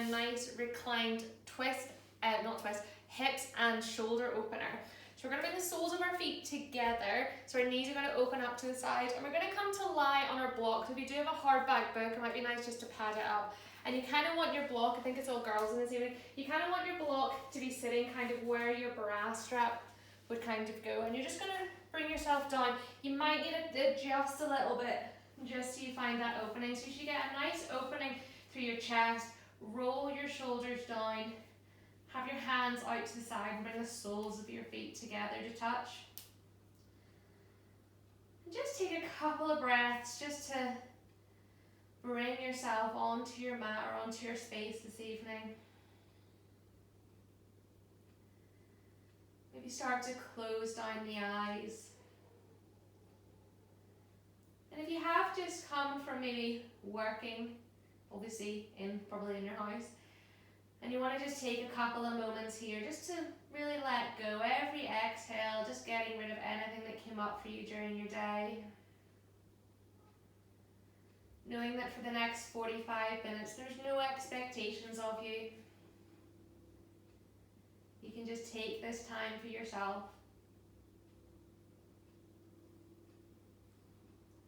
a nice reclined twist, not twist, hips and shoulder opener. So we're going to bring the soles of our feet together, so our knees are going to open up to the side, and we're going to come to lie on our block. So if you do have a hard back book, it might be nice just to pad it up. And you kind of want your block, I think it's all girls in this evening, you kind of want your block to be sitting kind of where your bra strap would kind of go. And you're just going to bring yourself down. You might need to adjust a little bit, just so you find that opening. So you should get a nice opening through your chest, roll your shoulders down, have your hands out to the side and bring the soles of your feet together to touch. And just take a couple of breaths just to bring yourself onto your mat or onto your space this evening. Maybe start to close down the eyes. And if you have just come from maybe working, obviously probably in your house, and you want to just take a couple of moments here just to really let go. Every exhale, just getting rid of anything that came up for you during your day. Knowing that for the next 45 minutes, there's no expectations of you. You can just take this time for yourself.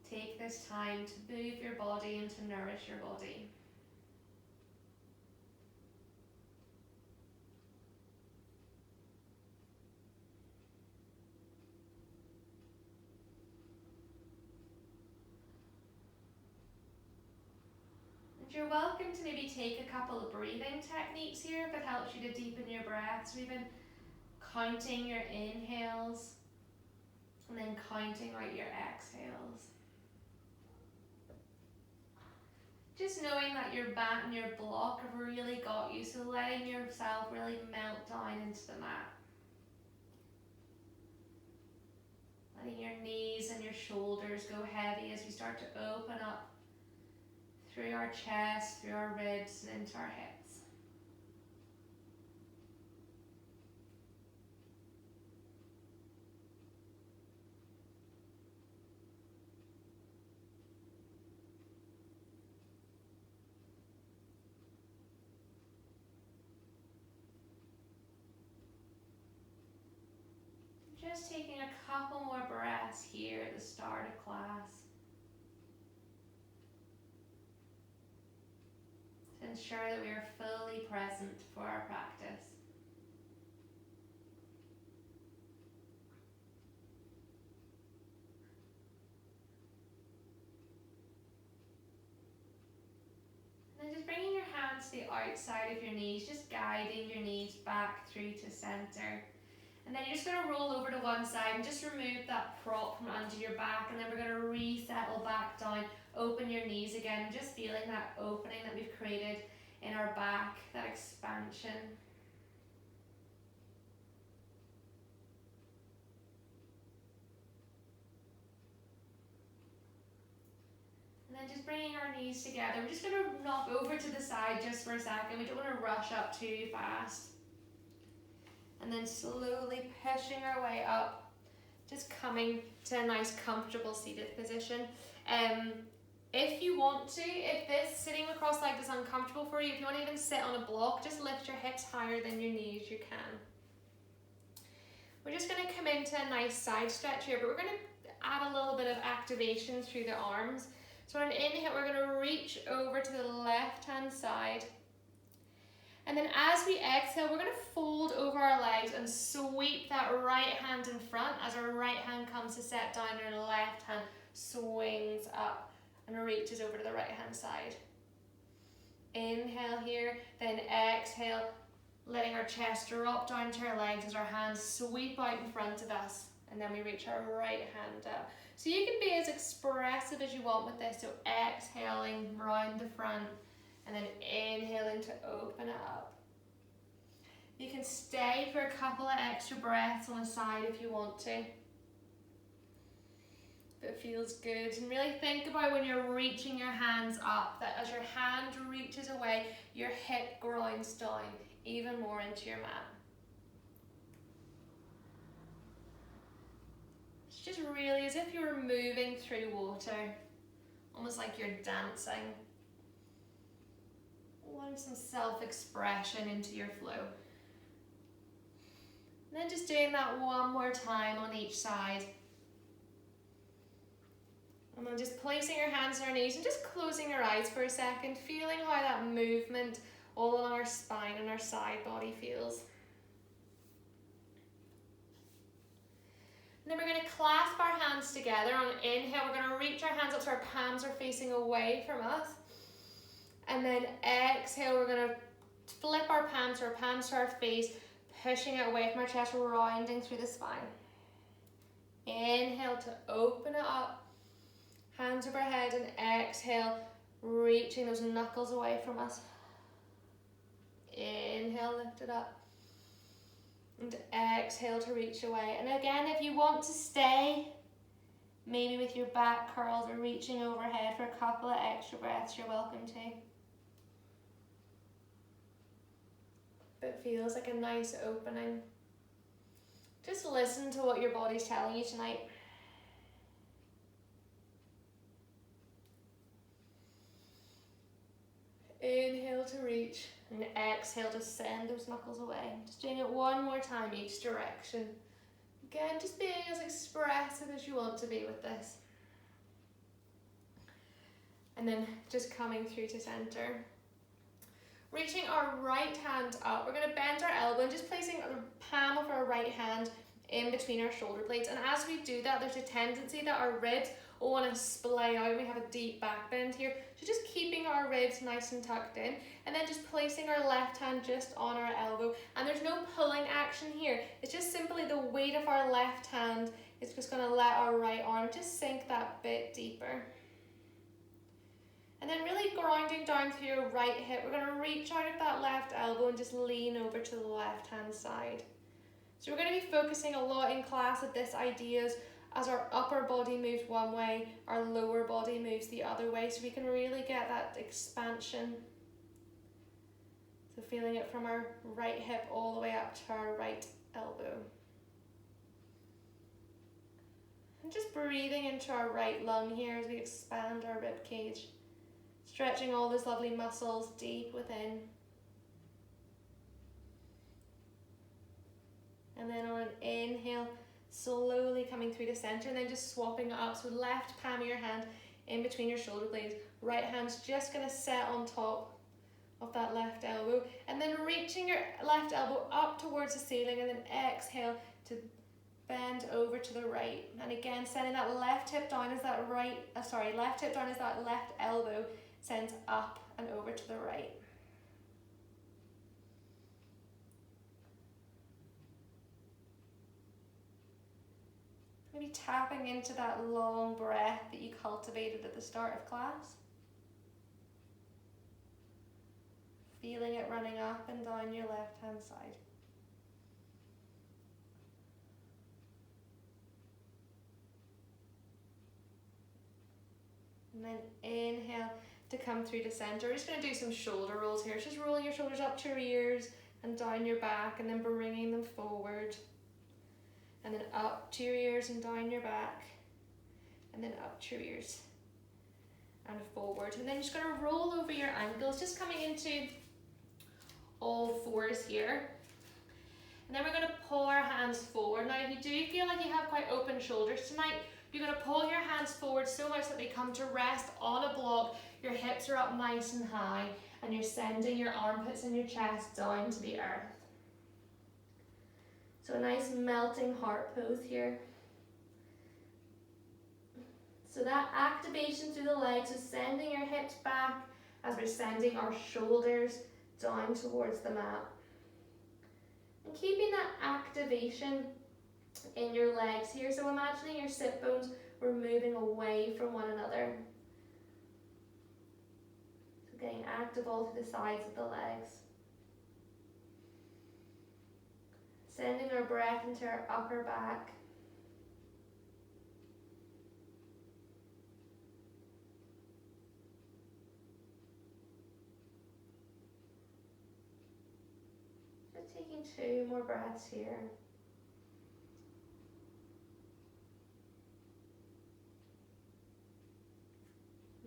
Take this time to move your body and to nourish your body. You're welcome to maybe take a couple of breathing techniques here if it helps you to deepen your breath. So even counting your inhales and then counting out your exhales. Just knowing that your back and your block have really got you, so letting yourself really melt down into the mat. Letting your knees and your shoulders go heavy as we start to open up through our chest, through our ribs, and into our hips. Just taking a couple more breaths here at the start of class. To ensure that we are fully present for our practice. And then just bringing your hands to the outside of your knees, just guiding your knees back through to center. And then you're just going to roll over to one side and just remove that prop from under your back, and then we're going to resettle back down. Open your knees again, just feeling that opening that we've created in our back, that expansion. And then just bringing our knees together. We're just going to knock over to the side just for a second. We don't want to rush up too fast. And then slowly pushing our way up, just coming to a nice comfortable seated position. If you want to, if this sitting across like this is uncomfortable for you, if you want to even sit on a block, just lift your hips higher than your knees, you can. We're just going to come into a nice side stretch here, but we're going to add a little bit of activation through the arms. So on an inhale, we're going to reach over to the left hand side. And then as we exhale, we're going to fold over our legs and sweep that right hand in front as our right hand comes to set down, our left hand swings up and reaches over to the right hand side. Inhale here, then exhale, letting our chest drop down to our legs as our hands sweep out in front of us, and then we reach our right hand up. So you can be as expressive as you want with this, so exhaling round the front, and then inhaling to open it up. You can stay for a couple of extra breaths on the side if you want to. But it feels good. And really think about when you're reaching your hands up, that as your hand reaches away, your hip grinds down even more into your mat. It's just really as if you were moving through water, almost like you're dancing. want some self-expression into your flow. And then just doing that one more time on each side. And then just placing your hands on our knees and just closing your eyes for a second, feeling how that movement all along our spine and our side body feels. And then we're going to clasp our hands together. On inhale, we're going to reach our hands up so our palms are facing away from us. And then exhale, we're going to flip our palms to our face, pushing it away from our chest, rounding through the spine. Inhale to open it up, hands overhead, and exhale, reaching those knuckles away from us. Inhale, lift it up. And exhale to reach away. And again, if you want to stay, maybe with your back curled or reaching overhead for a couple of extra breaths, you're welcome to. But it feels like a nice opening. Just listen to what your body's telling you tonight. Inhale to reach and exhale to send those knuckles away. Just doing it one more time each direction. Again, just being as expressive as you want to be with this. And then just coming through to center. Reaching our right hand up, we're going to bend our elbow and just placing the palm of our right hand in between our shoulder blades. And as we do that, there's a tendency that our ribs will want to splay out. We have a deep back bend here. So just keeping our ribs nice and tucked in, and then just placing our left hand just on our elbow. And there's no pulling action here. It's just simply the weight of our left hand is just going to let our right arm just sink that bit deeper. And then really grounding down through your right hip, we're going to reach out of that left elbow and just lean over to the left hand side. So we're going to be focusing a lot in class of this idea as our upper body moves one way, our lower body moves the other way, so we can really get that expansion. So feeling it from our right hip all the way up to our right elbow. And just breathing into our right lung here as we expand our rib cage. Stretching all those lovely muscles deep within. And then on an inhale, slowly coming through the center, and then just swapping it up. So left palm of your hand in between your shoulder blades. Right hand's just going to set on top of that left elbow. And then reaching your left elbow up towards the ceiling, and then exhale to bend over to the right. And again, sending that left hip down as that left hip down as that left elbow sends up and over to the right. Maybe tapping into that long breath that you cultivated at the start of class. Feeling it running up and down your left hand side. And then inhale to come through to center. We're just going to do some shoulder rolls here. Just rolling your shoulders up to your ears and down your back, and then bringing them forward. And then up to your ears and down your back. And then up to your ears and forward. And then you're just going to roll over your ankles, just coming into all fours here. And then we're going to pull our hands forward. Now, if you do feel like you have quite open shoulders tonight, you're going to pull your hands forward so much that they come to rest on a block. Your hips are up nice and high, and you're sending your armpits and your chest down to the earth. So a nice melting heart pose here. So that activation through the legs is sending your hips back as we're sending our shoulders down towards the mat. And keeping that activation in your legs here. So imagining your sit bones were moving away from one another. So getting active all through the sides of the legs. Sending our breath into our upper back. Just taking 2 more breaths here.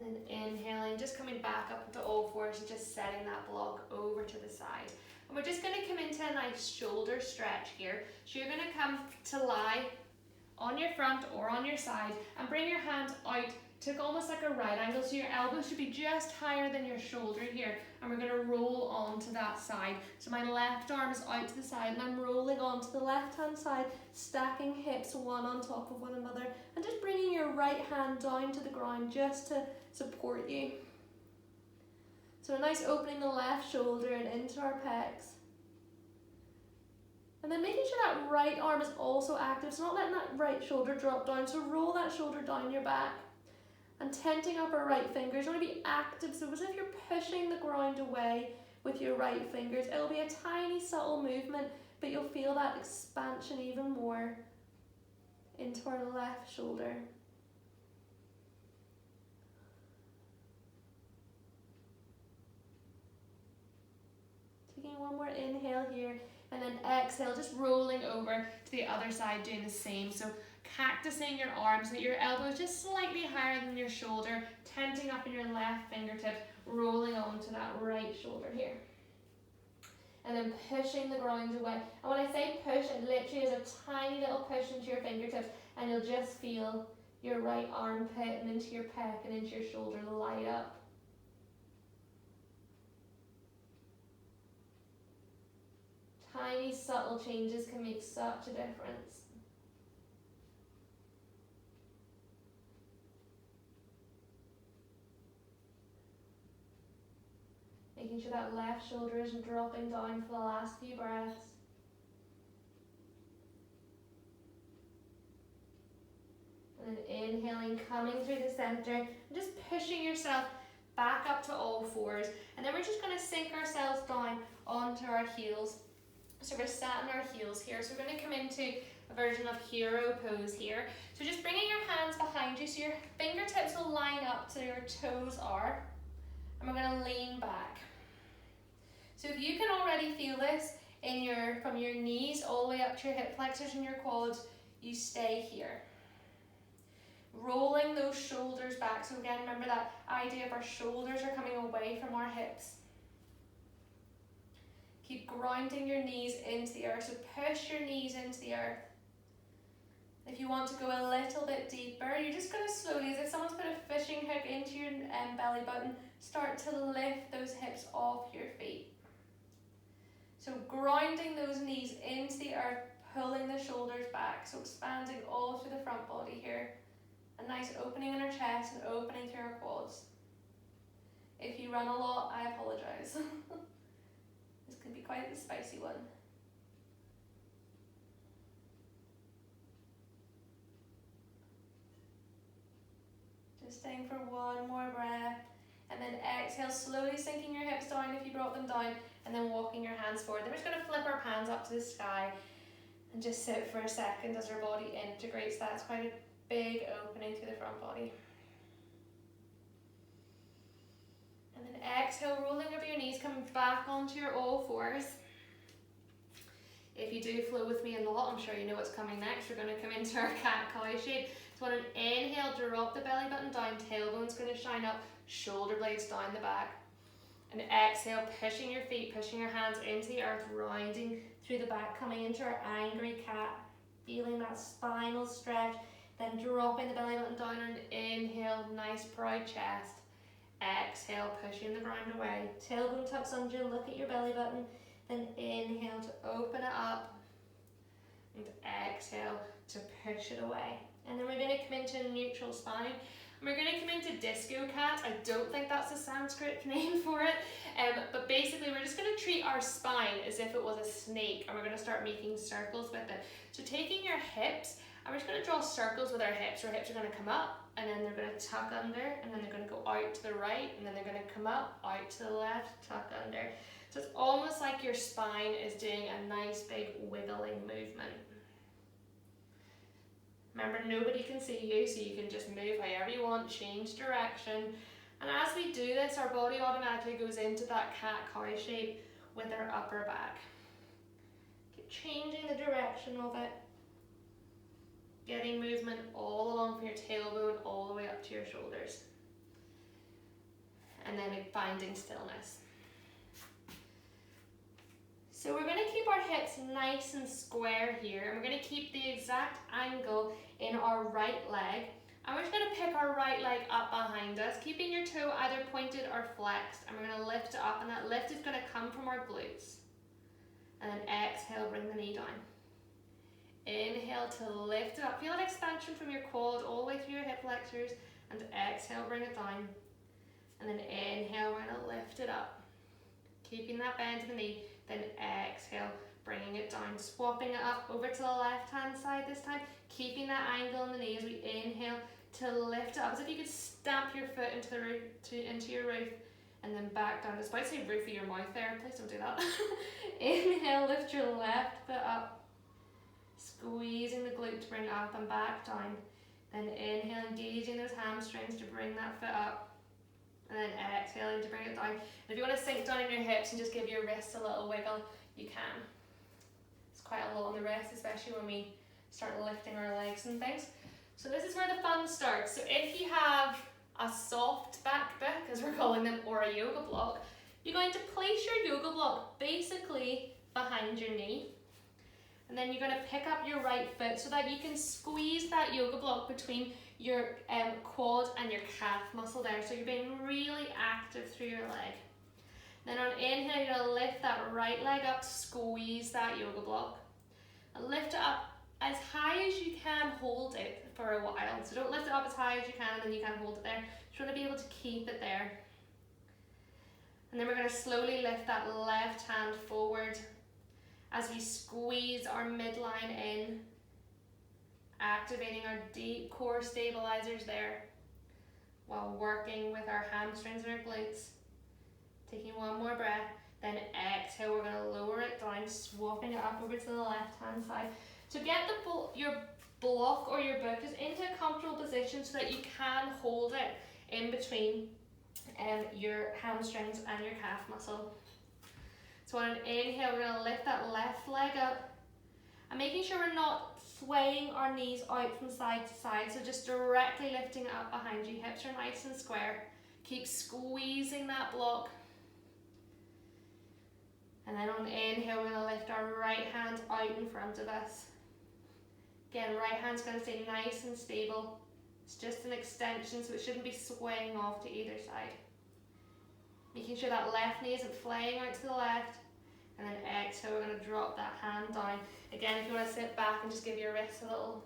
And then inhaling, just coming back up into all fours and just setting that block over to the side. And we're just going to come into a nice shoulder stretch here. So you're going to come to lie on your front or on your side and bring your hands out to almost like a right angle. So your elbow should be just higher than your shoulder here. And we're going to roll onto that side. So my left arm is out to the side and I'm rolling onto the left hand side, stacking hips one on top of one another and just bringing your right hand down to the ground just to support you. So a nice opening the left shoulder and into our pecs. And then making sure that right arm is also active, so not letting that right shoulder drop down. So roll that shoulder down your back and tenting up our right fingers. You want to be active, so as if you're pushing the ground away with your right fingers. It'll be a tiny subtle movement, but you'll feel that expansion even more into our left shoulder. Taking one more inhale here, and then exhale, just rolling over to the other side, doing the same. So cactusing your arms so that your elbow is just slightly higher than your shoulder, tenting up in your left fingertips, rolling onto that right shoulder here. And then pushing the ground away. And when I say push, it literally is a tiny little push into your fingertips, and you'll just feel your right armpit and into your pec and into your shoulder light up. Tiny subtle changes can make such a difference. Making sure that left shoulder isn't dropping down for the last few breaths. And then inhaling, coming through the center, and just pushing yourself back up to all fours. And then we're just going to sink ourselves down onto our heels. So we're sat on our heels here. So we're going to come into a version of hero pose here. So just bringing your hands behind you so your fingertips will line up to your toes are. And we're going to lean back. So if you can already feel this from your knees all the way up to your hip flexors and your quads, you stay here. Rolling those shoulders back. So again, remember that idea of our shoulders are coming away from our hips. Keep grounding your knees into the earth. So push your knees into the earth. If you want to go a little bit deeper, you're just going to slowly, as if someone's put a fishing hook into your belly button, start to lift those hips off your feet. So grounding those knees into the earth, pulling the shoulders back. So expanding all through the front body here. A nice opening in our chest and opening through our quads. If you run a lot, I apologize. This can be quite a spicy one. Just staying for one more breath. And then exhale, slowly sinking your hips down if you brought them down, and then walking your hands forward. Then we're just going to flip our hands up to the sky and just sit for a second as our body integrates. That's quite a big opening through the front body. And then exhale, rolling over your knees, coming back onto your all fours. If you do flow with me a lot, I'm sure you know what's coming next. We're going to come into our cat-cow shape. So on an inhale, drop the belly button down, tailbone's going to shine up, shoulder blades down the back. And exhale, pushing your feet, pushing your hands into the earth, rounding through the back, coming into our angry cat, feeling that spinal stretch, then dropping the belly button down and inhale, nice proud chest. Exhale, pushing the ground away. Tailbone tucks under, look at your belly button. Then inhale to open it up. And exhale to push it away. And then we're going to come into a neutral spine. And we're going to come into disco cat. I don't think that's a Sanskrit name for it. But basically we're just going to treat our spine as if it was a snake. And we're going to start making circles with it. So taking your hips, and we're just going to draw circles with our hips. Our hips are going to come up, and then they're going to tuck under, and then they're going to go out to the right, and then they're going to come up, out to the left, tuck under. So it's almost like your spine is doing a nice big wiggling movement. Remember, nobody can see you, so you can just move however you want, change direction. And as we do this, our body automatically goes into that cat-cow shape with our upper back. Keep changing the direction of it. Getting movement all along from your tailbone all the way up to your shoulders. and then finding stillness. So we're going to keep our hips nice and square here, and we're going to keep the exact angle in our right leg. And we're just going to pick our right leg up behind us, keeping your toe either pointed or flexed, and we're going to lift it up, and that lift is going to come from our glutes. And then exhale, bring the knee down. Inhale to lift it up. Feel an expansion from your quad all the way through your hip flexors, and exhale, bring it down. And then inhale, we're going to lift it up. Keeping that bend in the knee, then exhale, bringing it down. Swapping it up over to the left-hand side this time, keeping that angle in the knee as we inhale to lift it up, as if you could stamp your foot into the roof, into your roof, and then back down. I was about to say roof of your mouth there, please don't do that. Inhale, lift your left foot up, squeezing the glute to bring it up and back down. Then inhale, engaging those hamstrings to bring that foot up. And then exhaling to bring it down. And if you want to sink down in your hips and just give your wrists a little wiggle, you can. It's quite a lot on the wrist, especially when we start lifting our legs and things. So this is where the fun starts. So if you have a soft back book, as we're calling them, or a yoga block, you're going to place your yoga block basically behind your knee. And then you're going to pick up your right foot so that you can squeeze that yoga block between your quad and your calf muscle there. So you're being really active through your leg. Then on inhale, you're going to lift that right leg up, squeeze that yoga block. And lift it up as high as you can, hold it for a while. So don't lift it up as high as you can and then you can't hold it there. Just want to be able to keep it there. And then we're going to slowly lift that left hand forward as we squeeze our midline in, activating our deep core stabilizers there while working with our hamstrings and our glutes. Taking one more breath, then exhale, we're going to lower it down, swapping it up over to the left hand side. So get your block or your book just into a comfortable position so that you can hold it in between your hamstrings and your calf muscle. So on an inhale, we're going to lift that left leg up and making sure we're not swaying our knees out from side to side. So just directly lifting it up behind you. Hips are nice and square. Keep squeezing that block. And then on inhale, we're going to lift our right hand out in front of us. Again, right hand's going to stay nice and stable. It's just an extension, so it shouldn't be swaying off to either side. Making sure that left knee isn't flaying out to the left. And then exhale, we're going to drop that hand down. Again, if you want to sit back and just give your wrists a little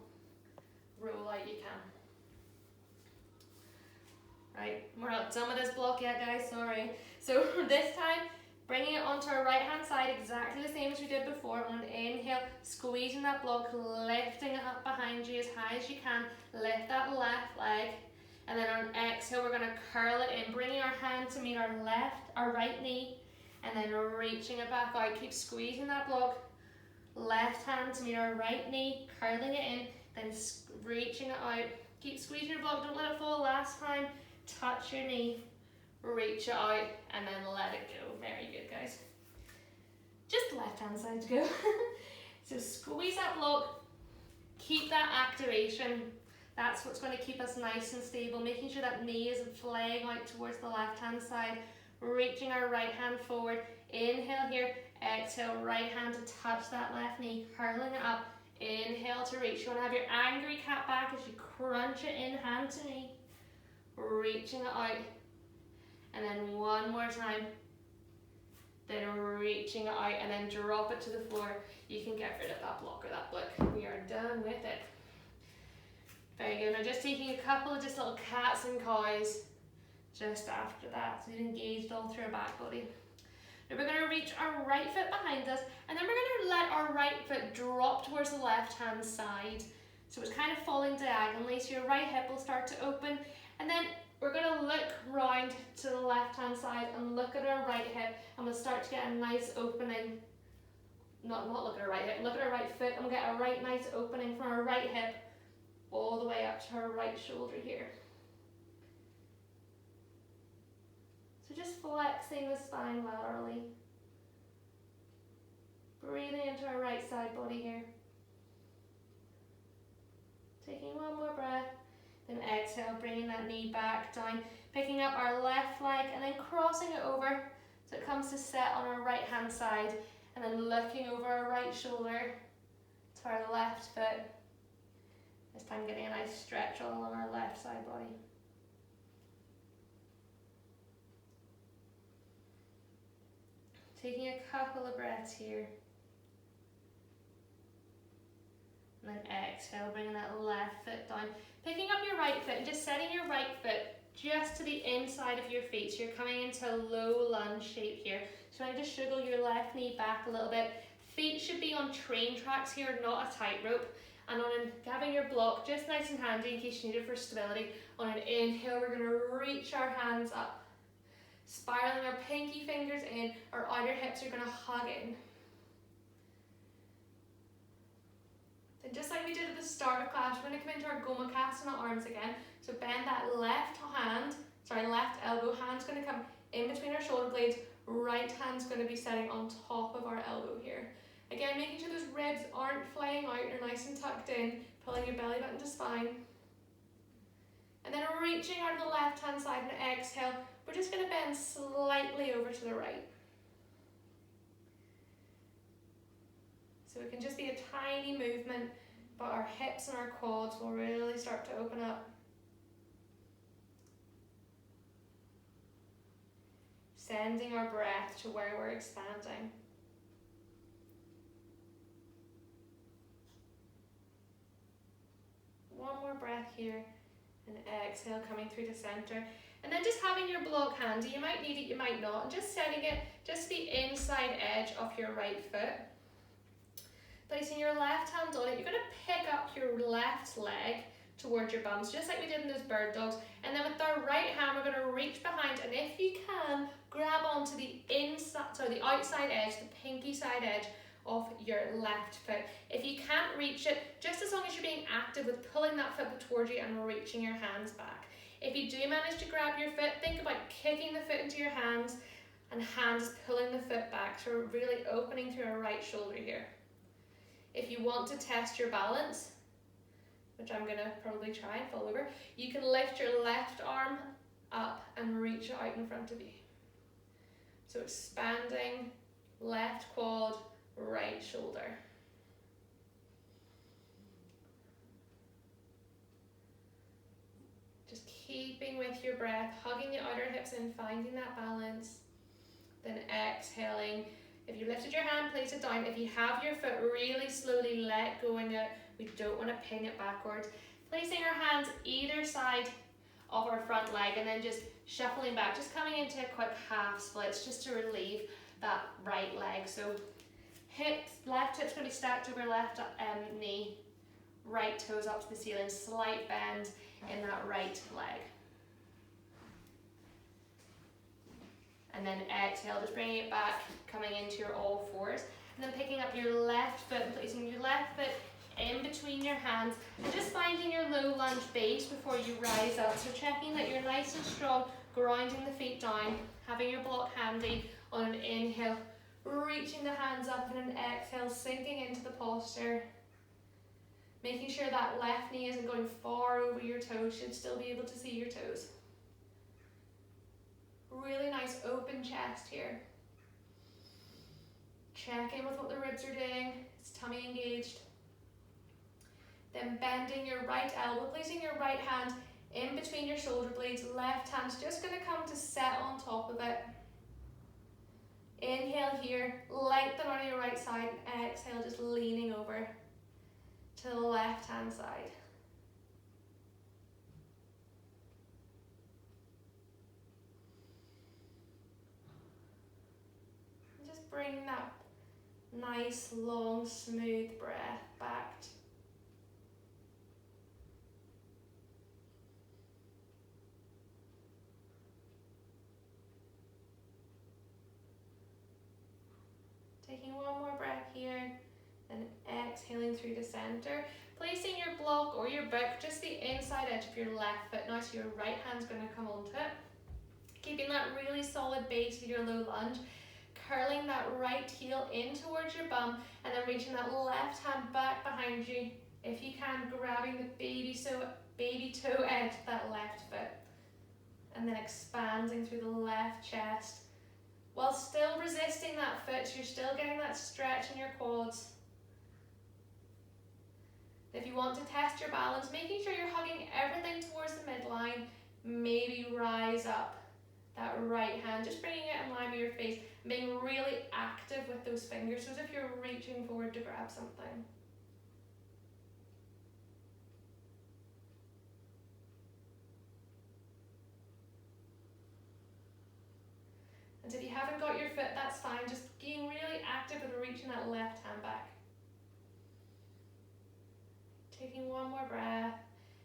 roll out, you can. Right, we're not done with this block yet, guys, sorry. So this time, bringing it onto our right hand side, exactly the same as we did before. On an inhale, squeezing that block, lifting it up behind you as high as you can. Lift that left leg. And then on exhale, we're going to curl it in, bringing our hand to meet our right knee, and then reaching it back out. Keep squeezing that block. Left hand to meet our right knee, curling it in, then reaching it out. Keep squeezing your block, don't let it fall. Last time, touch your knee, reach it out, and then let it go. Very good, guys. Just the left hand side to go. So squeeze that block, keep that activation. That's what's going to keep us nice and stable, making sure that knee isn't flaying out towards the left hand side. Reaching our right hand forward. Inhale here, exhale, right hand to touch that left knee, curling it up. Inhale to reach. You want to have your angry cat back as you crunch it in, hand to knee. Reaching it out. And then one more time. Then reaching it out and then drop it to the floor. You can get rid of that block or that block. We are done with it. Very good. Now just taking a couple of just little cats and cows just after that. So we've engaged all through our back body. Now we're going to reach our right foot behind us, and then we're going to let our right foot drop towards the left hand side. So it's kind of falling diagonally, so your right hip will start to open, and then we're going to look round to the left hand side and look at our right hip, and we'll start to get a nice opening. Not look at our right hip, look at our right foot, and we'll get a right nice opening from our right hip all the way up to our right shoulder here. So just flexing the spine laterally. Breathing into our right side body here. Taking one more breath, then exhale. exhale, bringing that knee back down, picking up our left leg and then crossing it over so it comes to set on our right hand side, and then looking over our right shoulder to our left foot. This time getting a nice stretch all along our left side body. Taking a couple of breaths here. And then exhale, bringing that left foot down. Picking up your right foot and just setting your right foot just to the inside of your feet. So you're coming into a low lunge shape here. So I just jiggle your left knee back a little bit. Feet should be on train tracks here, not a tightrope. And having your block just nice and handy in case you need it for stability. On an inhale, we're going to reach our hands up. Spiraling our pinky fingers in, our outer hips are going to hug in. Then just like we did at the start of class, we're going to come into our Gomakasana arms again. So bend that left elbow, hand's going to come in between our shoulder blades, right hand's going to be sitting on top of our elbow here. Again, making sure those ribs aren't flying out, you're nice and tucked in, pulling your belly button to spine. And then reaching out to the left hand side and exhale, we're just going to bend slightly over to the right. So it can just be a tiny movement, but our hips and our quads will really start to open up. Sending our breath to where we're expanding. One more breath here, and exhale, coming through the center. And then just having your block handy, you might need it, you might not, and just setting it just the inside edge of your right foot. Placing your left hand on it, you're going to pick up your left leg towards your bum, just like we did in those bird dogs. And then with our right hand, we're going to reach behind, and if you can, grab onto the outside edge, the pinky side edge of your left foot. If you can't reach it, just as long as you're being active with pulling that foot towards you and reaching your hands back. If you do manage to grab your foot, think about kicking the foot into your hands and hands pulling the foot back. So we're really opening through our right shoulder here. If you want to test your balance, which I'm going to probably try and fall over, you can lift your left arm up and reach it out in front of you. So expanding left quad, right shoulder. Just keeping with your breath, hugging the outer hips in, finding that balance. Then exhaling. If you lifted your hand, place it down. If you have your foot, really slowly let go of it. We don't want to ping it backwards. Placing our hands either side of our front leg and then just shuffling back, just coming into a quick half splits just to relieve that right leg. So hips, left hip's going to be stacked over left knee, right toes up to the ceiling, slight bend in that right leg. And then exhale, just bringing it back, coming into your all fours. And then picking up your left foot and placing your left foot in between your hands. And just finding your low lunge base before you rise up. So checking that you're nice and strong, grounding the feet down, having your block handy on an inhale, reaching the hands up and an exhale, sinking into the posture. Making sure that left knee isn't going far over your toes, should still be able to see your toes. Really nice open chest here. Check in with what the ribs are doing. Is tummy engaged? Then bending your right elbow, placing your right hand in between your shoulder blades. Left hand's just going to come to set on top of it. Inhale here, lengthen on your right side. Exhale, just leaning over to the left hand side. Bring that nice, long, smooth breath back. Taking one more breath here, and exhaling through the center. Placing your block or your book just the inside edge of your left foot now, so your right hand's going to come onto it. Keeping that really solid base with your low lunge. Curling that right heel in towards your bum and then reaching that left hand back behind you. If you can, grabbing the baby baby toe end of that left foot. And then expanding through the left chest. While still resisting that foot, so you're still getting that stretch in your quads. If you want to test your balance, making sure you're hugging everything towards the midline, maybe rise up that right hand, just bringing it in line with your face, being really active with those fingers, so as if you're reaching forward to grab something. And if you haven't got your foot, that's fine, just being really active with reaching that left hand back. Taking one more breath,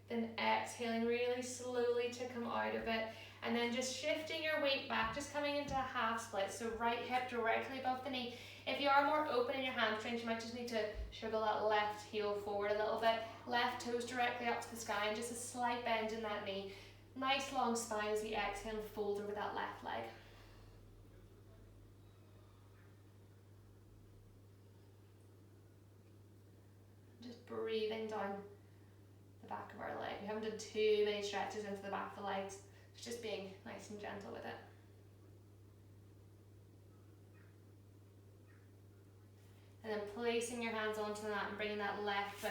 then exhaling really slowly to come out of it, and then just shifting your weight back, just coming into a half split, so right hip directly above the knee. If you are more open in your hamstrings, you might just need to shuggle that left heel forward a little bit, left toes directly up to the sky, and just a slight bend in that knee. Nice long spine as we exhale and fold over that left leg. Just breathing down the back of our leg. We haven't done too many stretches into the back of the legs. It's just being nice and gentle with it. And then placing your hands onto the mat and bringing that left foot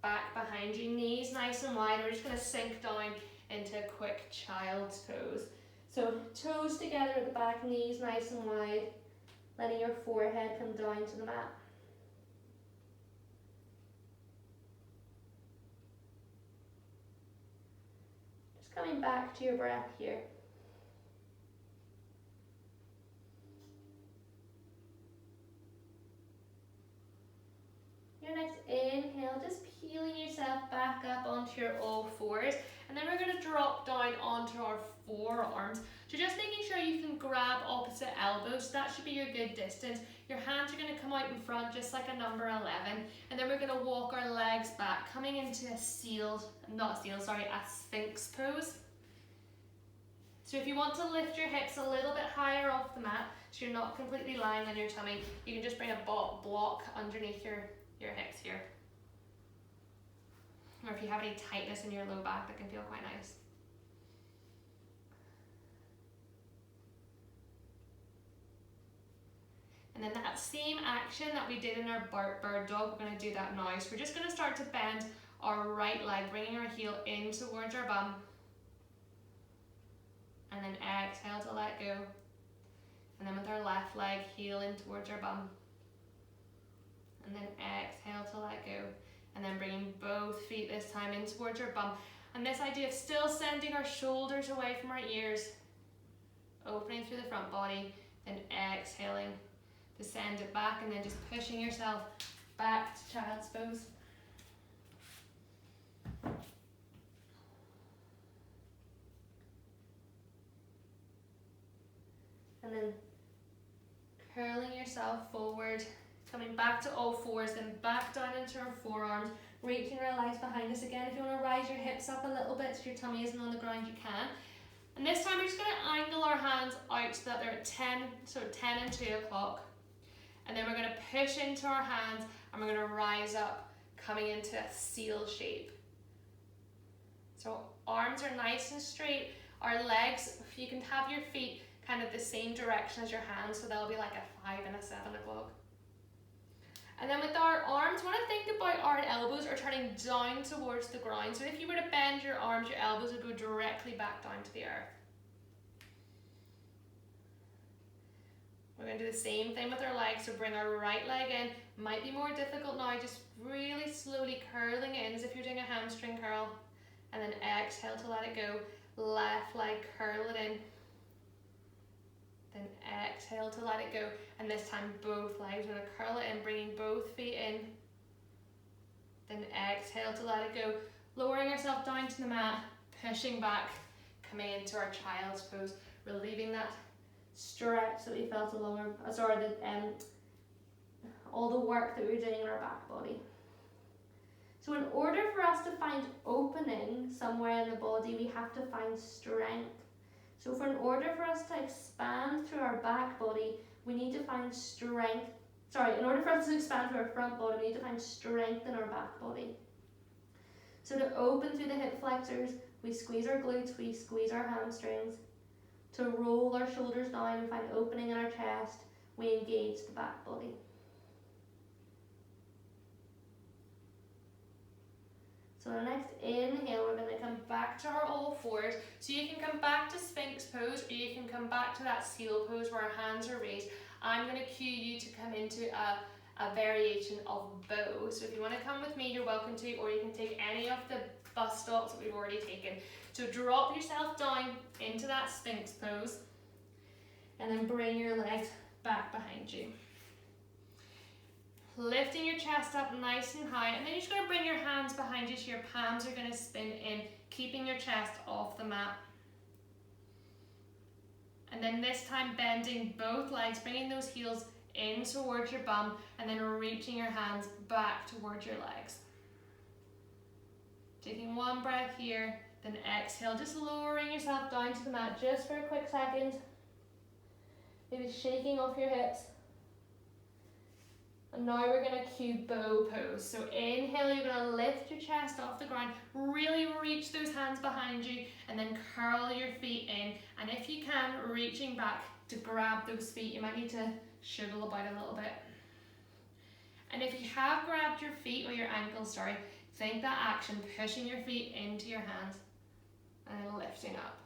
back behind you. Knees nice and wide. We're just going to sink down into a quick child's pose. So toes together at the back, knees nice and wide. Letting your forehead come down to the mat. Coming back to your breath here. Your next inhale, just peeling yourself back up onto your all fours, and then we're going to drop down onto our forearms. So just making sure you can grab opposite elbows. That should be your good distance. Your hands are going to come out in front just like a number 11, and then we're going to walk our legs back, coming into a Sphinx pose. So if you want to lift your hips a little bit higher off the mat, so you're not completely lying on your tummy, you can just bring a block underneath your hips here. Or if you have any tightness in your low back, that can feel quite nice. And then that same action that we did in our bird dog, we're going to do that now. So we're just going to start to bend our right leg, bringing our heel in towards our bum. And then exhale to let go. And then with our left leg, heel in towards our bum. And then exhale to let go. And then bringing both feet this time in towards our bum. And this idea of still sending our shoulders away from our ears, opening through the front body, then exhaling to send it back, and then just pushing yourself back to child's pose. And then curling yourself forward, coming back to all fours, then back down into our forearms, reaching our legs behind us again. If you want to rise your hips up a little bit so your tummy isn't on the ground, you can. And this time we're just going to angle our hands out so that they're at 10, so 10 and 2 o'clock. And then we're going to push into our hands and we're going to rise up, coming into a seal shape. So arms are nice and straight. Our legs, if you can have your feet kind of the same direction as your hands, so they'll be like a 5 and a 7 o'clock. And then with our arms, we want to think about our elbows are turning down towards the ground. So if you were to bend your arms, your elbows would go directly back down to the earth. We're going to do the same thing with our legs, so bring our right leg in. Might be more difficult now, just really slowly curling in as if you're doing a hamstring curl. And then exhale to let it go. Left leg, curl it in. Then exhale to let it go. And this time both legs, we're going to curl it in, bringing both feet in. Then exhale to let it go. Lowering ourselves down to the mat, pushing back, coming into our child's pose, relieving that stretch that we felt along our, all the work that we were doing in our back body. So in order for us to find opening somewhere in the body, we have to find strength. So in order for us to expand through our back body, we need to find strength. In order for us to expand through our front body, we need to find strength in our back body. So to open through the hip flexors, we squeeze our glutes, we squeeze our hamstrings. To roll our shoulders down and find opening in our chest, we engage the back body. So the next inhale, we're going to come back to our all fours. So you can come back to Sphinx pose, or you can come back to that seal pose where our hands are raised. I'm going to cue you to come into a variation of bow. So if you want to come with me, you're welcome to, or you can take any of the bus stops that we've already taken. So drop yourself down into that Sphinx pose, and then bring your legs back behind you. Lifting your chest up nice and high, and then you're just going to bring your hands behind you so your palms are going to spin in, keeping your chest off the mat. And then this time bending both legs, bringing those heels in towards your bum, and then reaching your hands back towards your legs. Taking one breath here, then exhale, just lowering yourself down to the mat just for a quick second. Maybe shaking off your hips. And now we're going to cue bow pose. So inhale, you're going to lift your chest off the ground, really reach those hands behind you, and then curl your feet in. And if you can, reaching back to grab those feet. You might need to shuttle about a little bit. And if you have grabbed your feet or your ankles, think that action, pushing your feet into your hands and then lifting up.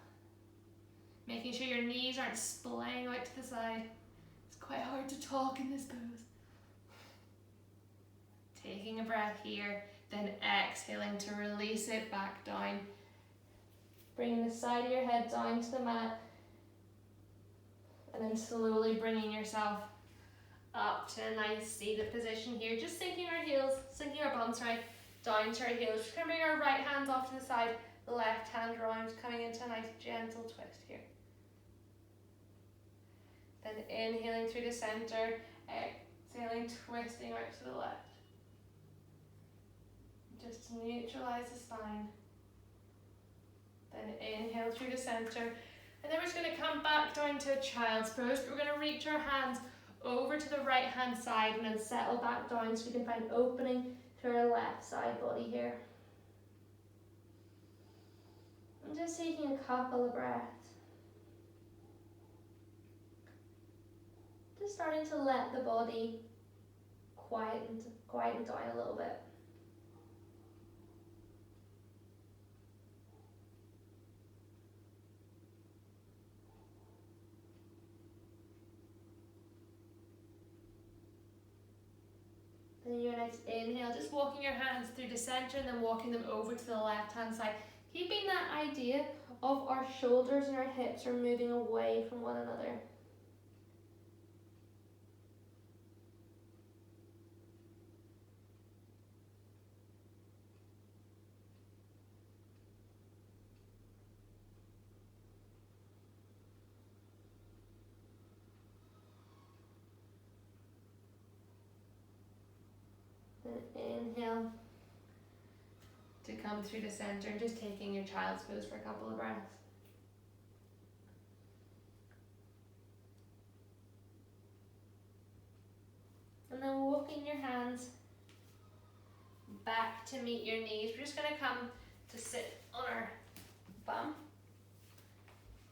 Making sure your knees aren't splaying out to the side. It's quite hard to talk in this pose. Taking a breath here, then exhaling to release it back down. Bringing the side of your head down to the mat, and then slowly bringing yourself up to a nice seated position here. Just sinking our bums down to our heels. Just going to bring our right hand off to the side, left hand around, coming into a nice gentle twist here. Then inhaling through the center, exhaling, twisting out to the left. Just to neutralize the spine. Then inhale through the center. And then we're just going to come back down to a child's pose. We're going to reach our hands over to the right hand side and then settle back down so we can find opening to our left side body here. I'm just taking a couple of breaths. Just starting to let the body quieten down a little bit. Then your next inhale, just walking your hands through the center and then walking them over to the left hand side. Keeping that idea of our shoulders and our hips are moving away from one another. Inhale to come through the center and just taking your child's pose for a couple of breaths. And then walking your hands back to meet your knees. We're just going to come to sit on our bum.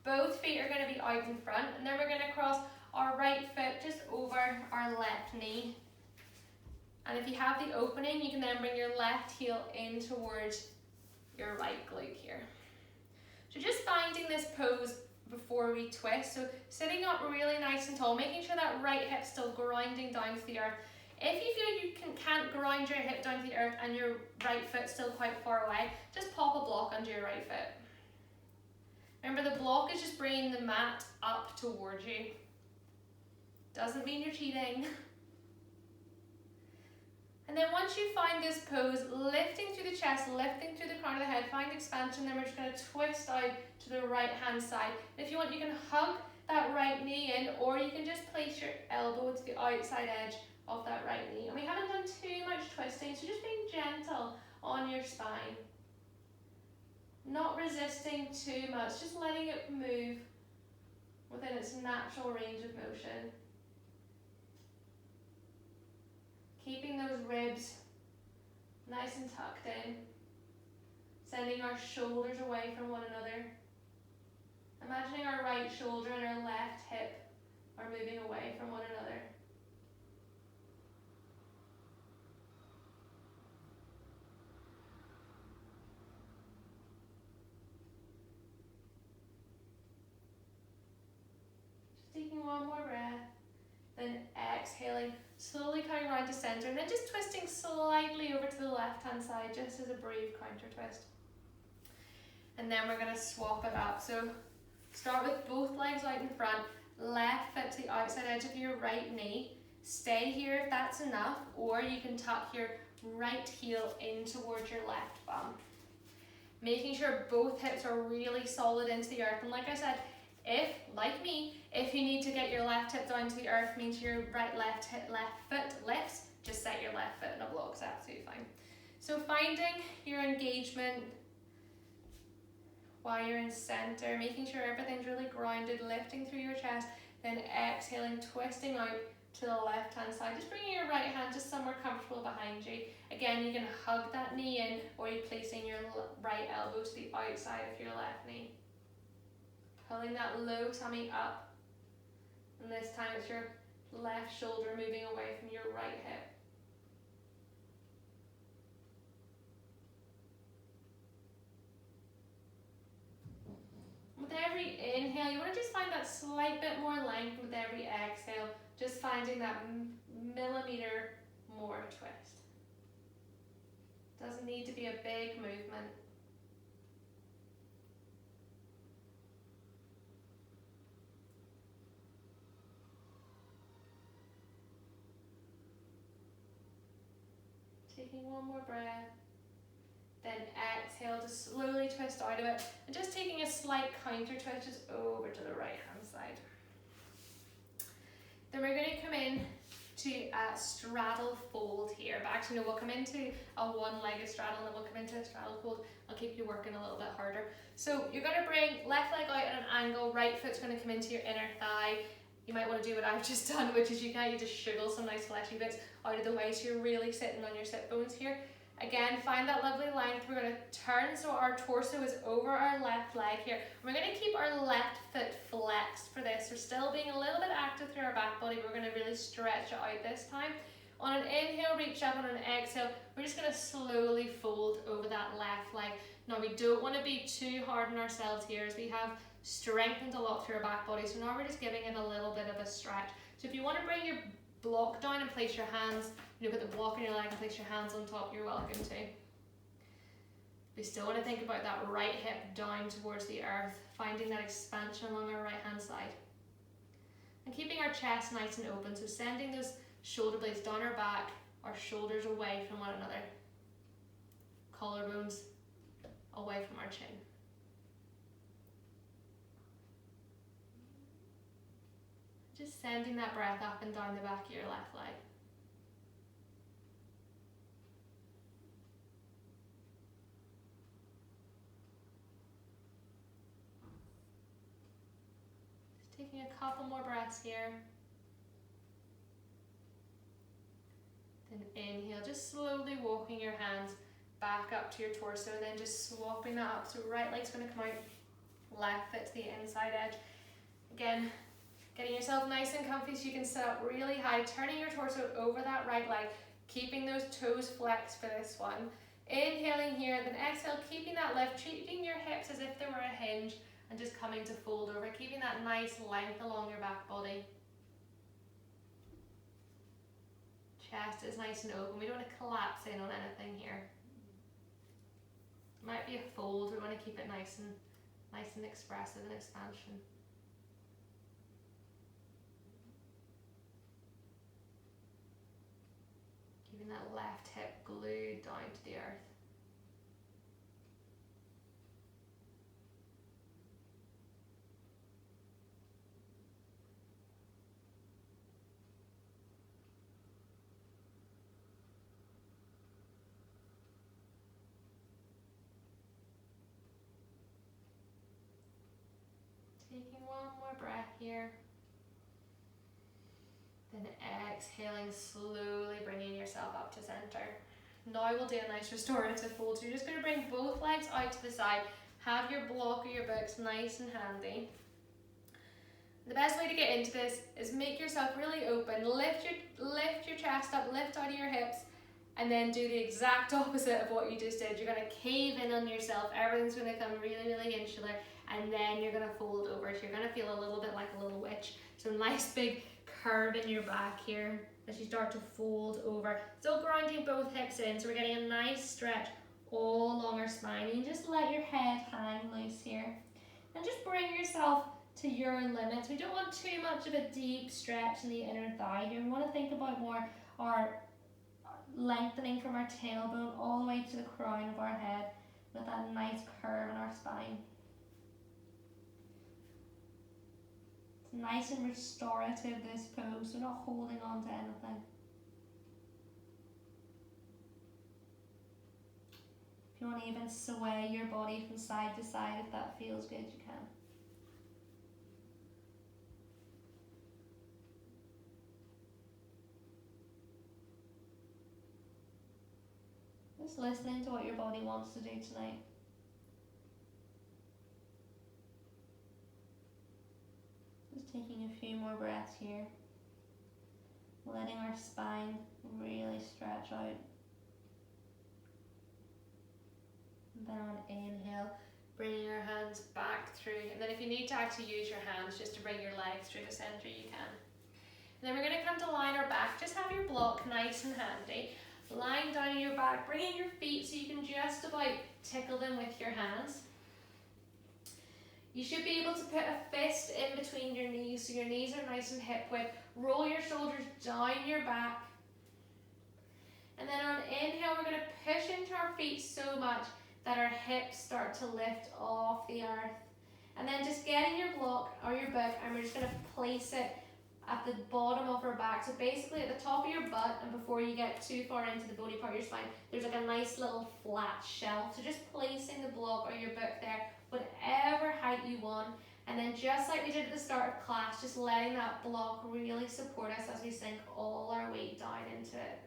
Both feet are going to be out in front, and then we're going to cross our right foot just over our left knee. And if you have the opening, you can then bring your left heel in towards your right glute here. So just finding this pose before we twist. So sitting up really nice and tall, making sure that right hip's still grinding down to the earth. If you feel you can't grind your hip down to the earth and your right foot's still quite far away, just pop a block under your right foot. Remember, the block is just bringing the mat up towards you. Doesn't mean you're cheating. And then once you find this pose, lifting through the chest, lifting through the crown of the head, find expansion, then we're just going to twist out to the right hand side. And if you want, you can hug that right knee in, or you can just place your elbow to the outside edge of that right knee. And we haven't done too much twisting, so just being gentle on your spine. Not resisting too much, just letting it move within its natural range of motion. Keeping those ribs nice and tucked in. Sending our shoulders away from one another. Imagining our right shoulder and our left hip are moving away from one another. Just taking one more breath. Then exhaling, slowly coming around to center, and then just twisting slightly over to the left-hand side, just as a brief counter twist. And then we're going to swap it up. So start with both legs out in front, left foot to the outside edge of your right knee. Stay here if that's enough, or you can tuck your right heel in towards your left bum. Making sure both hips are really solid into the earth. And like I said, if, like me, if you need to get your left hip down to the earth, means your left foot lifts, just set your left foot in a block, it's absolutely fine. So finding your engagement while you're in center, making sure everything's really grounded, lifting through your chest, then exhaling, twisting out to the left hand side, just bringing your right hand just somewhere comfortable behind you. Again, you can hug that knee in, or you're placing your right elbow to the outside of your left knee. Pulling that low tummy up, and this time it's your left shoulder moving away from your right hip. With every inhale, you want to just find that slight bit more length. With every exhale, just finding that millimeter more twist. Doesn't need to be a big movement. Taking one more breath. Then exhale to slowly twist out of it, and just taking a slight counter twist just over to the right hand side. Then we're going to come in to a straddle fold here, but actually no, we'll come into a one-legged straddle and then we'll come into a straddle fold. I'll keep you working a little bit harder. So you're going to bring left leg out at an angle, right foot's going to come into your inner thigh. You might want to do what I've just done, which is you just shuggle some nice fleshy bits out of the way, so you're really sitting on your sit bones here. Again, find that lovely length. We're going to turn so our torso is over our left leg here. We're going to keep our left foot flexed for this. We're still being a little bit active through our back body. We're going to really stretch it out this time. On an inhale, reach up. On an exhale, we're just going to slowly fold over that left leg. Now, we don't want to be too hard on ourselves here, as we have strengthened a lot through our back body. So now we're just giving it a little bit of a stretch. So if you want to bring your block down and place your hands, put the block in your leg and place your hands on top, you're welcome to. We still want to think about that right hip down towards the earth, finding that expansion along our right hand side. And keeping our chest nice and open, so sending those shoulder blades down our back, our shoulders away from one another. Collarbones away from our chin. Just sending that breath up and down the back of your left leg. Just taking a couple more breaths here. Then inhale, just slowly walking your hands back up to your torso, and then just swapping that up. So right leg's going to come out, left foot to the inside edge. Again, getting yourself nice and comfy so you can sit up really high, turning your torso over that right leg, keeping those toes flexed for this one. Inhaling here, then exhale, keeping that lift, treating your hips as if they were a hinge, and just coming to fold over, keeping that nice length along your back body. Chest is nice and open. We don't want to collapse in on anything here. It might be a fold. We want to keep it nice and expressive and expansion. Keeping that left hip glued down to the earth. Taking one more breath here. Then exhaling, slowly bringing yourself up to center. Now we'll do a nice restorative fold. So you're just going to bring both legs out to the side. Have your block or your books nice and handy. The best way to get into this is make yourself really open. Lift your chest up, lift out of your hips, and then do the exact opposite of what you just did. You're going to cave in on yourself. Everything's going to come really, really insular, and then you're going to fold over. So you're going to feel a little bit like a little witch. So nice big curve in your back here as you start to fold over. Still grounding both hips in, so we're getting a nice stretch all along our spine. And just let your head hang loose here. And just bring yourself to your limits. We don't want too much of a deep stretch in the inner thigh here. We want to think about more our lengthening from our tailbone all the way to the crown of our head with that nice curve in our spine. It's nice and restorative, this pose. We're not holding on to anything. If you want to even sway your body from side to side, if that feels good, you can. Just listening to what your body wants to do tonight. Just taking a few more breaths here. Letting our spine really stretch out. And then on inhale, bringing your hands back through. And then if you need to actually use your hands just to bring your legs through the center, you can. And then we're going to come to line our back. Just have your block nice and handy. Lying down on your back, bringing your feet so you can just about tickle them with your hands. You should be able to put a fist in between your knees so your knees are nice and hip width. Roll your shoulders down your back. And then on inhale, we're going to push into our feet so much that our hips start to lift off the earth. And then just getting your block or your book, and we're just going to place it at the bottom of our back. So basically at the top of your butt, and before you get too far into the bony part of your spine, there's like a nice little flat shelf. So just placing the block or your book there, whatever height you want. And then just like we did at the start of class, just letting that block really support us as we sink all our weight down into it.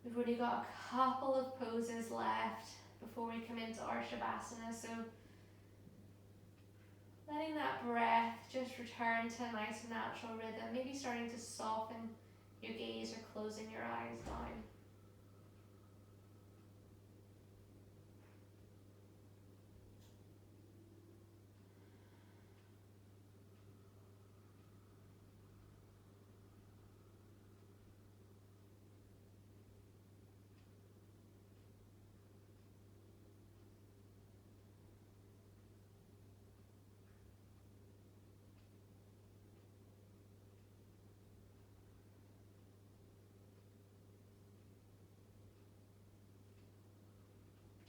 We've already got a couple of poses left before we come into our Shavasana. So letting that breath just return to a nice natural rhythm. Maybe starting to soften your gaze or closing your eyes down.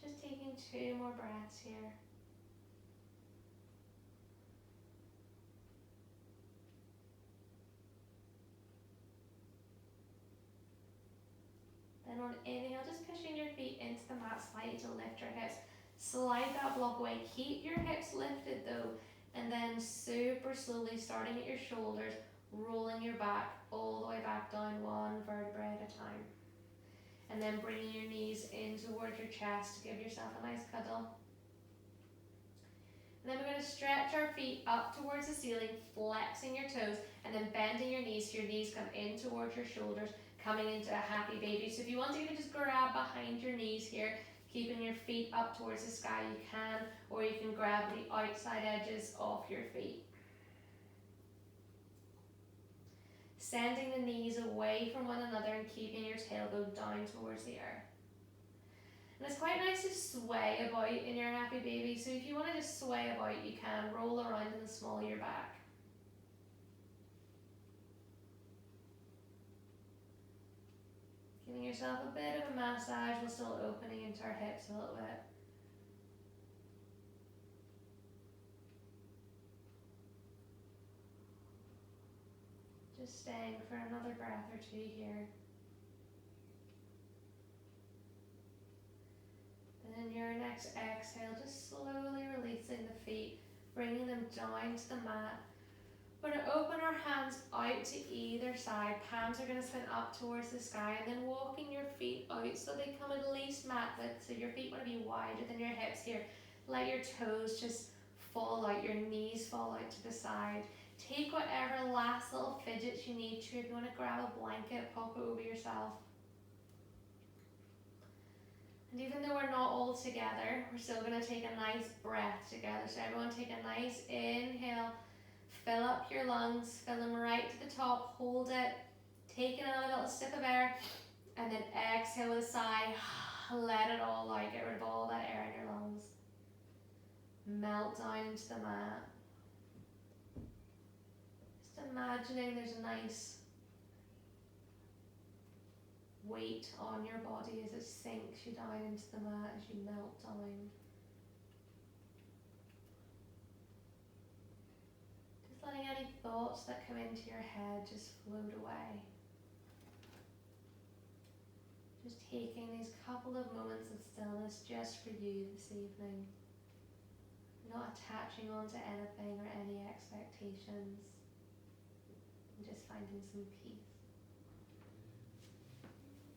Just taking 2 more breaths here. Then on inhale, just pushing your feet into the mat slightly to lift your hips. Slide that block away. Keep your hips lifted though. And then super slowly, starting at your shoulders, rolling your back all the way back down, 1 vertebra at a time. And then bringing your knees in towards your chest to give yourself a nice cuddle. And then we're going to stretch our feet up towards the ceiling, flexing your toes, and then bending your knees so your knees come in towards your shoulders, coming into a happy baby. So if you want to even just grab behind your knees here, keeping your feet up towards the sky, you can, or you can grab the outside edges of your feet. Sending the knees away from one another and keeping your tailbone down towards the earth. And it's quite nice to sway about in your happy baby. So if you want to just sway about, you can roll around in the small of your back. Giving yourself a bit of a massage while still opening into our hips a little bit. Just staying for another breath or 2 here. And in your next exhale, just slowly releasing the feet, bringing them down to the mat, We're going to open our hands out to either side. Palms are going to spin up towards the sky, and then walking your feet out so they come at least mat width. So your feet want to be wider than your hips here. Let your toes just fall out, your knees fall out to the side. Take whatever last little fidgets you need to. If you want to grab a blanket, pop it over yourself. And even though we're not all together, we're still going to take a nice breath together. So everyone take a nice inhale. Fill up your lungs, fill them right to the top, hold it, take another little sip of air, and then exhale with a sigh, let it all out, get rid of all that air in your lungs. Melt down into the mat. Just imagining there's a nice weight on your body as it sinks you down into the mat as you melt down. Letting any thoughts that come into your head just float away. Just taking these couple of moments of stillness just for you this evening. Not attaching on to anything or any expectations. And just finding some peace.